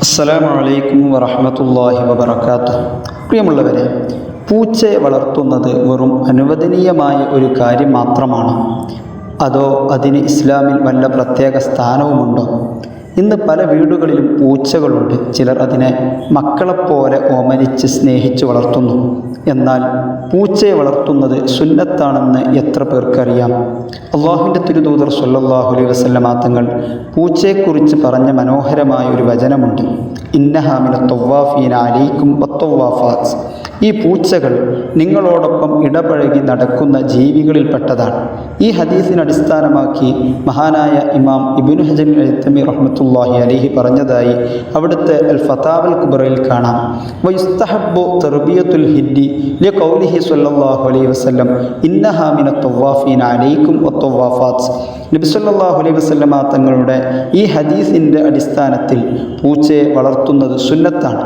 അസ്സലാമു അലൈക്കും വറഹ്മത്തുള്ളാഹി വബറകാതുഹു. പ്രിയമുള്ളവരെ, പൂച്ചയെ വളർത്തുന്നത് വെറും അനുവദനീയമായ ഒരു കാര്യം മാത്രമാണ്. അതോ അതിന് ഇസ്ലാമിൽ വല്ല പ്രത്യേക സ്ഥാനവുമുണ്ടോ? ഇന്ന് പല വീടുകളിലും പൂച്ചകളുണ്ട്. ചിലർ അതിനെ മക്കളെപ്പോലെ ഓമനിച്ച് സ്നേഹിച്ച് വളർത്തുന്നു. എന്നാൽ പൂച്ചയെ വളർത്തുന്നത് സുന്നത്താണെന്ന് എത്ര പേർക്കറിയാം? അള്ളാഹുവിൻ്റെ തിരുദൂതർ സ്വല്ലല്ലാഹു അലൈഹി വസല്ലമ തങ്ങൾ പൂച്ചയെക്കുറിച്ച് പറഞ്ഞ മനോഹരമായ ഒരു വചനമുണ്ട്. ഇന്നഹാ മിനത്ത് തവ്വാഫീന അലൈക്കും വത്തവ്വാഫാത്ത്. ഈ പൂച്ചകൾ നിങ്ങളോടൊപ്പം ഇടപഴകി നടക്കുന്ന ജീവികളിൽപ്പെട്ടതാണ്. ഈ ഹദീസിനെ അടിസ്ഥാനമാക്കി മഹാനായ ഇമാം ഇബ്നു ഹജർ അൽ-ഹൈതമി റഹ്മത്തുള്ളാഹി അലൈഹി പറഞ്ഞതായി അവിടുത്തെ അൽ ഫതാവൽ കുബ്രയിൽ കാണാം. വയുസ്തഹബ്ബു തർബിയത്തുൽ ഹിദ്ദി ലിഖൗലിഹി സ്വല്ലല്ലാഹു അലൈഹി വസല്ലം ഇന്നഹാ മിനത്ത് തവ്വാഫീന അലൈക്കും വത്തവ്വാഫാത്ത്. നബി സല്ലല്ലാഹു അലൈഹി വസല്ലമ തങ്ങളുടെ ഈ ഹദീസിൻ്റെ അടിസ്ഥാനത്തിൽ പൂച്ചയെ വളർത്തുന്നത് സുന്നത്താണ്.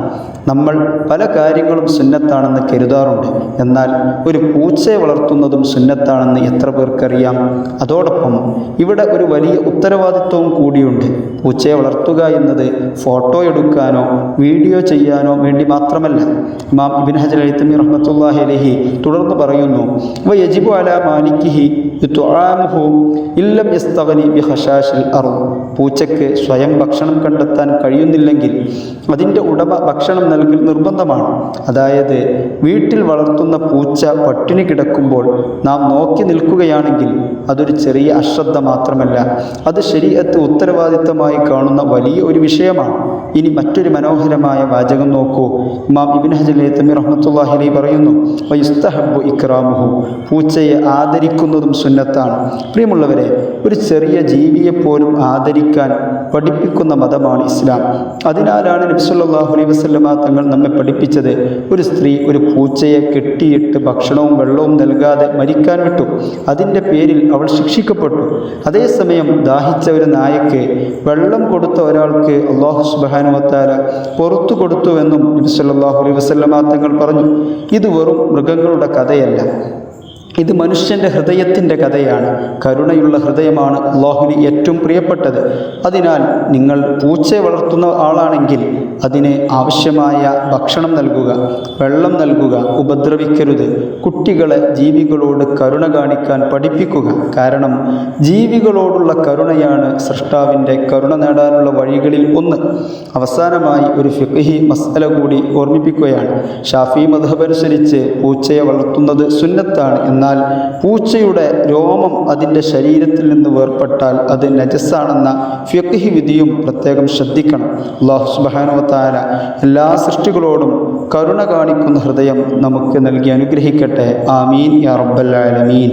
നമ്മൾ പല കാര്യങ്ങളും സുന്നത്താണെന്ന് കരുതാറുണ്ട്. എന്നാൽ ഒരു പൂച്ചയെ വളർത്തുന്നതും സുന്നത്താണെന്ന് എത്ര പേർക്കറിയാം? അതോടൊപ്പം ഇവിടെ ഒരു വലിയ ഉത്തരവാദിത്വവും കൂടിയുണ്ട്. പൂച്ചയെ വളർത്തുക എന്നത് ഫോട്ടോ എടുക്കാനോ വീഡിയോ ചെയ്യാനോ വേണ്ടി മാത്രമല്ല. ഇമാം ഇബ്നു ഹജർ അൽ-ഹൈതമി റഹ്മത്തുള്ളാഹി അലൈഹി തുടർന്ന് പറയുന്നു, വയജിബു അലാ മാലിക്കിഹി യുത്ആമുഹു ഇല്ലം യസ്തഗ്നി ബിഖശാശിൽ അർദ്. പൂച്ചയ്ക്ക് സ്വയം ഭക്ഷണം കണ്ടെത്താൻ കഴിയുന്നില്ലെങ്കിൽ അതിൻ്റെ ഉടമ ഭക്ഷണം നൽകൽ നിർബന്ധമാണ്. അതായത് വീട്ടിൽ വളർത്തുന്ന പൂച്ച പട്ടിണി കിടക്കുമ്പോൾ നാം നോക്കി നിൽക്കുകയാണെങ്കിൽ അതൊരു ചെറിയ അശ്രദ്ധ മാത്രമല്ല, അത് ശരീഅത്ത് ഉത്തരവാദിത്തമായി കാണുന്ന വലിയ ഒരു വിഷയമാണ്. ഇനി മറ്റൊരു മനോഹരമായ വാചകം നോക്കൂ. ഇമാം ഇബ്നു ഹജർ അൽ-ഹൈതമി റഹ്മത്തുള്ളാഹി അലൈഹി പറയുന്നു, വയുസ്തഹബ്ബു ഇക്റാമുഹു. പൂച്ചയെ ആദരിക്കുന്നതും സുന്നത്താണ്. പ്രിയമുള്ളവരെ, ഒരു ചെറിയ ജീവിയെപ്പോലും ആദരിക്കാൻ പഠിപ്പിക്കുന്ന മതമാണ് ഇസ്ലാം. അതിനാലാണ് നബി സല്ലല്ലാഹു അലൈഹി വസല്ലമ തങ്ങൾ നമ്മെ പഠിപ്പിച്ചത്. ഒരു സ്ത്രീ ഒരു പൂച്ചയെ കെട്ടിയിട്ട് ഭക്ഷണവും വെള്ളവും നൽകാതെ മരിക്കാൻ വിട്ടു. അതിൻ്റെ പേരിൽ അവൾ ശിക്ഷിക്കപ്പെട്ടു. അതേസമയം ദാഹിച്ച ഒരു നായക്ക് വെള്ളം കൊടുത്ത ഒരാൾക്ക് അല്ലാഹു സുബ്ഹാനഹു വ തആല പുറത്തു കൊടുത്തുവെന്നും നബി സല്ലല്ലാഹു അലൈഹി വസല്ലമ തങ്ങൾ പറഞ്ഞു. ഇത് വെറും മൃഗങ്ങളുടെ കഥയല്ല, ഇത് മനുഷ്യൻ്റെ ഹൃദയത്തിൻ്റെ കഥയാണ്. കരുണയുള്ള ഹൃദയമാണ് അല്ലാഹുവിന് ഏറ്റവും പ്രിയപ്പെട്ടത്. അതിനാൽ നിങ്ങൾ പൂച്ചയെ വളർത്തുന്ന ആളാണെങ്കിൽ അതിന് ആവശ്യമായ ഭക്ഷണം നൽകുക, വെള്ളം നൽകുക, ഉപദ്രവിക്കരുത്. കുട്ടികളെ ജീവികളോട് കരുണ കാണിക്കാൻ പഠിപ്പിക്കുക. കാരണം ജീവികളോടുള്ള കരുണയാണ് സൃഷ്ടാവിൻ്റെ കരുണ നേടാനുള്ള വഴികളിൽ ഒന്ന്. അവസാനമായി ഒരു ഫിഖ്ഹി മസ്അല കൂടി ഓർമ്മിപ്പിക്കുകയാണ്. ഷാഫി മദ്ഹബ് അനുസരിച്ച് പൂച്ചയെ വളർത്തുന്നത് സുന്നത്താണ്. എന്നാൽ പൂച്ചയുടെ രോമം അതിൻ്റെ ശരീരത്തിൽ നിന്ന് വേർപെട്ടാൽ അത് നജസാണെന്ന ഫിഖ്ഹി വിധിയും പ്രത്യേകം ശ്രദ്ധിക്കണം. അല്ലാഹു സുബ്ഹാനഹു വ തആല എല്ലാ സൃഷ്ടികളോടും കരുണ കാണിക്കുന്ന ഹൃദയം നമുക്ക് നൽകി അനുഗ്രഹിക്കട്ടെ. ആമീൻ യാ റബ്ബൽ ആലമീൻ.